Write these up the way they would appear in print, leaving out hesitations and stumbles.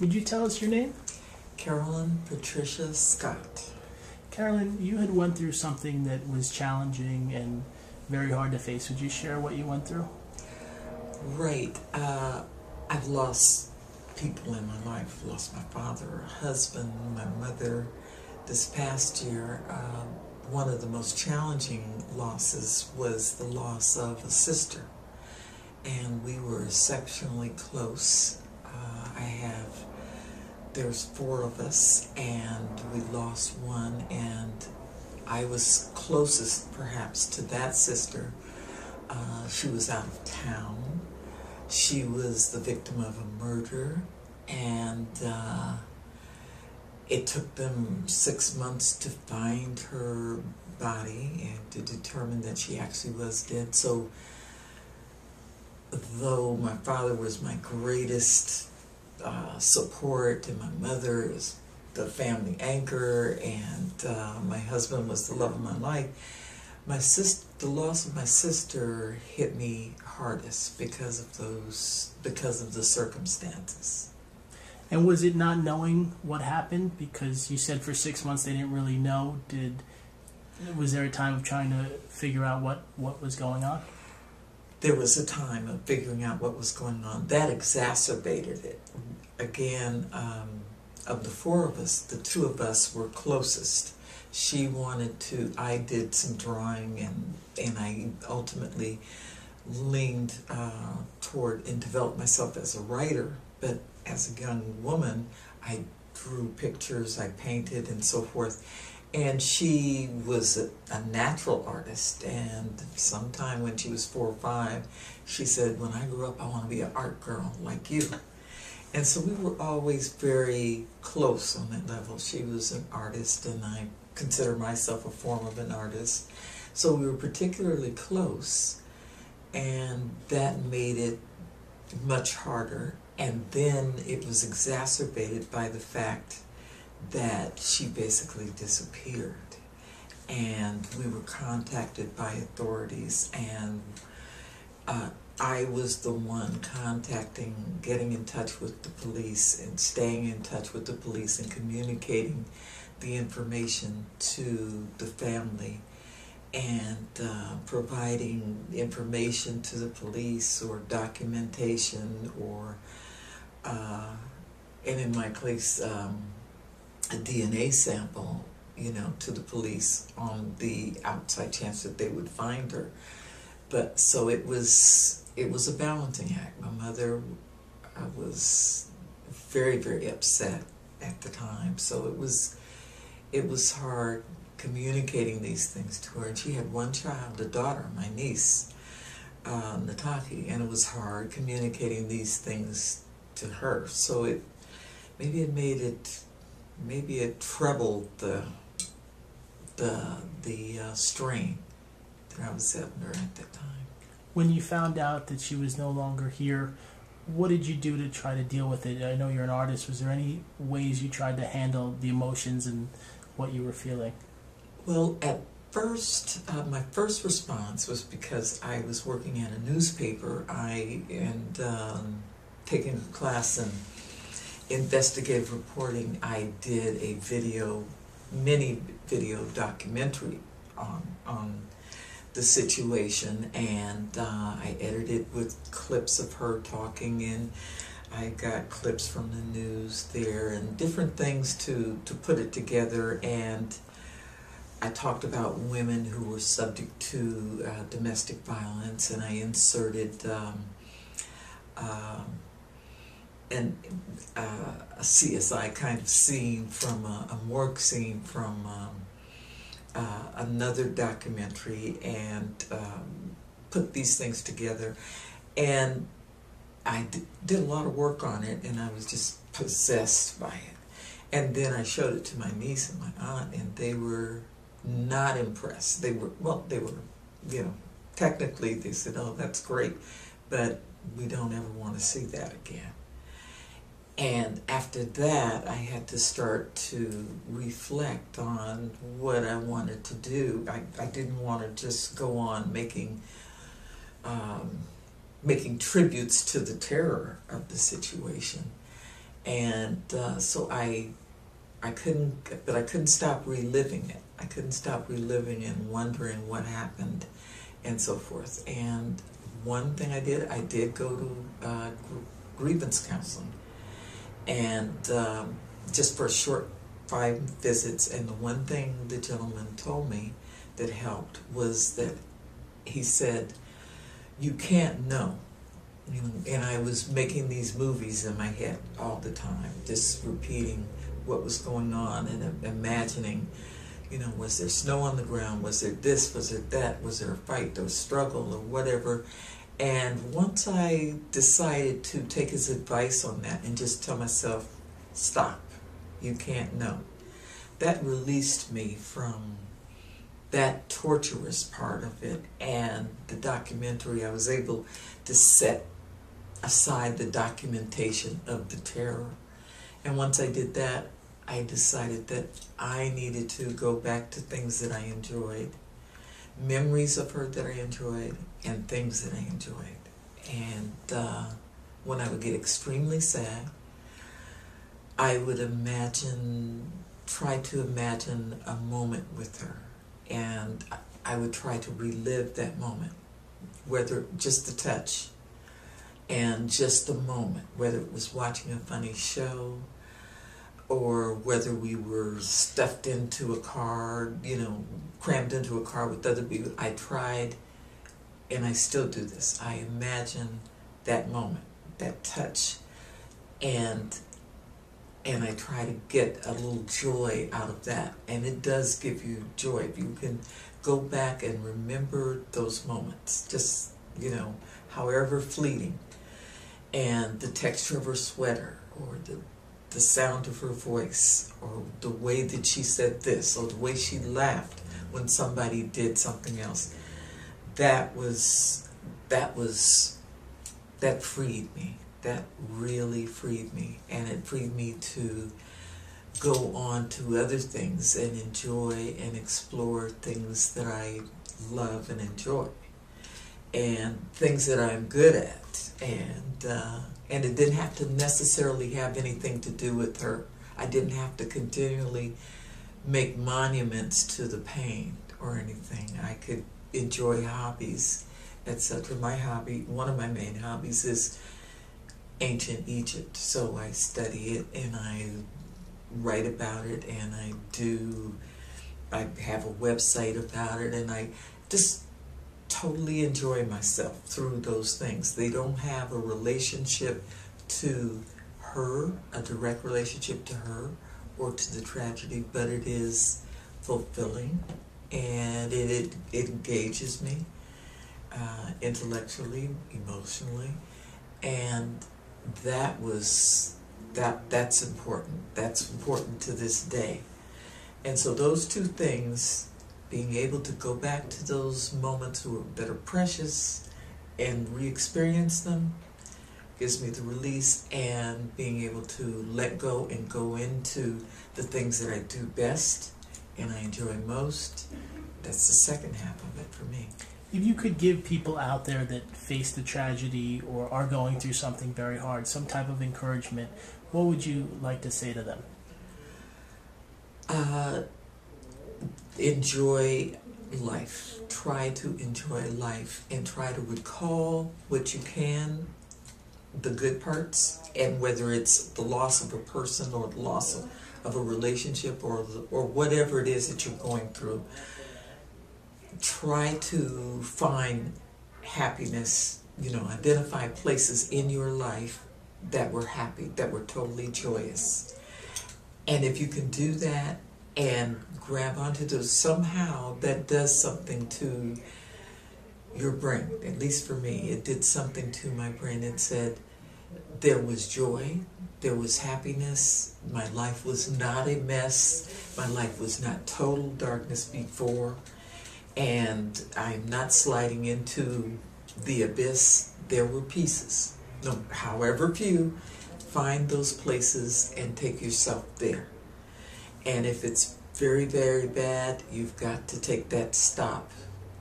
Would you tell us your name? Carolyn Patricia Scott. Carolyn, you had went through something that was challenging and very hard to face. Would you share what you went through? Right. I've lost people in my life. I've lost my father, a husband, my mother. This past year, one of the most challenging losses was the loss of a sister. And we were exceptionally close. There's 4 of us, and we lost one, and I was closest perhaps to that sister. She was out of town. She was the victim of a murder, and it took them 6 months to find her body and to determine that she actually was dead. So though my father was my greatest support, and my mother is the family anchor, and my husband was the love of my life, the loss of my sister hit me hardest because of the circumstances. And was it not knowing what happened? Because you said for 6 months they didn't really know. Was there a time of trying to figure out what was going on? There was a time of figuring out what was going on. That exacerbated it. Again, of the 4 of us, the 2 of us were closest. She wanted to, I did some drawing, and I ultimately leaned toward and developed myself as a writer. But as a young woman, I drew pictures, I painted, and so forth. And she was a natural artist, and sometime when she was 4 or 5, she said, when I grow up, I want to be an art girl like you. And so we were always very close on that level. She was an artist, and I consider myself a form of an artist. So we were particularly close, and that made it much harder. And then it was exacerbated by the fact that she basically disappeared, and we were contacted by authorities, and I was the one getting in touch with the police and staying in touch with the police and communicating the information to the family, and providing information to the police or documentation, or and in my case, a DNA sample, to the police on the outside chance that they would find her. But so it was a balancing act. My mother was very, very upset at the time, so it was hard communicating these things to her. And she had one child, a daughter, my niece, Nataki, and it was hard communicating these things to her. So maybe it trebled the strain that I was under at that time. When you found out that she was no longer here, what did you do to try to deal with it? I know you're an artist. Was there any ways you tried to handle the emotions and what you were feeling? Well, at first, my first response was, because I was working at a newspaper, taking a class in investigative reporting, I did a mini video documentary on the situation, and I edited with clips of her talking, and I got clips from the news there and different things to put it together. And I talked about women who were subject to domestic violence, and I inserted a CSI kind of scene from a morgue scene from another documentary, and put these things together. And I did a lot of work on it, and I was just possessed by it. And then I showed it to my niece and my aunt, and they were not impressed. They were, technically they said, oh, that's great, but we don't ever want to see that again. And after that, I had to start to reflect on what I wanted to do. I didn't want to just go on making tributes to the terror of the situation. And so I couldn't stop reliving it. I couldn't stop reliving and wondering what happened and so forth. And one thing I did go to grievance counseling, and just for a short 5 visits. And the one thing the gentleman told me that helped was that he said, "You can't know." You know, and I was making these movies in my head all the time, just repeating what was going on and imagining, you know, was there snow on the ground? Was there this? Was there that? Was there a fight or struggle or whatever? And once I decided to take his advice on that and just tell myself, stop, you can't know, that released me from that torturous part of it. And the documentary, I was able to set aside the documentation of the terror. And once I did that, I decided that I needed to go back to things that I enjoyed, memories of her that I enjoyed, and things that I enjoyed. And when I would get extremely sad, I would try to imagine a moment with her. And I would try to relive that moment, whether just the touch and just the moment, whether it was watching a funny show or whether we were stuffed into a car, you know, crammed into a car with other people. I tried, and I still do this, I imagine that moment, that touch, and I try to get a little joy out of that. And it does give you joy if you can go back and remember those moments, just, you know, however fleeting. And the texture of her sweater, or the sound of her voice, or the way that she said this, or the way she laughed when somebody did something else. That freed me. That really freed me. And it freed me to go on to other things and enjoy and explore things that I love and enjoy, and things that I'm good at. And it didn't have to necessarily have anything to do with her. I didn't have to continually make monuments to the pain or anything. I could enjoy hobbies, etc. My hobby, one of my main hobbies, is ancient Egypt. So I study it and I write about it, and I have a website about it, and I just totally enjoy myself through those things. They don't have a relationship to her, a direct relationship to her or to the tragedy, but it is fulfilling, and it engages me intellectually, emotionally, and that's important. That's important to this day. And so those two things, being able to go back to those moments that are precious and re-experience them, gives me the release, and being able to let go and go into the things that I do best and I enjoy most. That's the second half of it for me. If you could give people out there that face the tragedy or are going through something very hard some type of encouragement, what would you like to say to them? Enjoy life. Try to enjoy life and try to recall what you can, the good parts, and whether it's the loss of a person or the loss of a relationship or whatever it is that you're going through. Try to find happiness, identify places in your life that were happy, that were totally joyous. And if you can do that and grab onto those, somehow that does something to your brain. At least for me, it did something to my brain. It said there was joy, there was happiness, my life was not a mess, my life was not total darkness before, and I'm not sliding into the abyss. There were pieces, however few. Find those places and take yourself there. And if it's very, very bad, you've got to take that stop.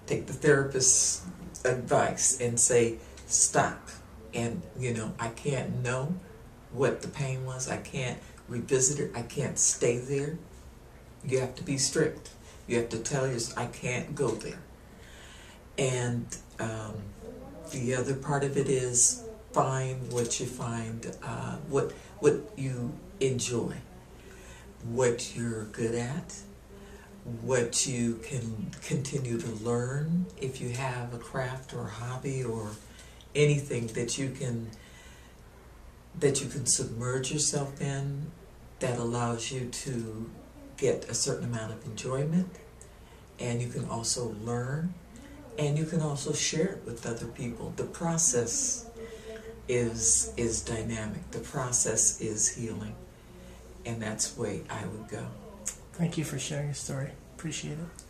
Take the therapist's advice and say, stop. And, I can't know, what the pain was. I can't revisit it. I can't stay there. You have to be strict. You have to tell yourself, I can't go there. And the other part of it is find what you find, what you enjoy, what you're good at, what you can continue to learn. If you have a craft or a hobby or anything that you can submerge yourself in, that allows you to get a certain amount of enjoyment, and you can also learn, and you can also share it with other people. The process is dynamic. The process is healing, and that's the way I would go. Thank you for sharing your story. Appreciate it.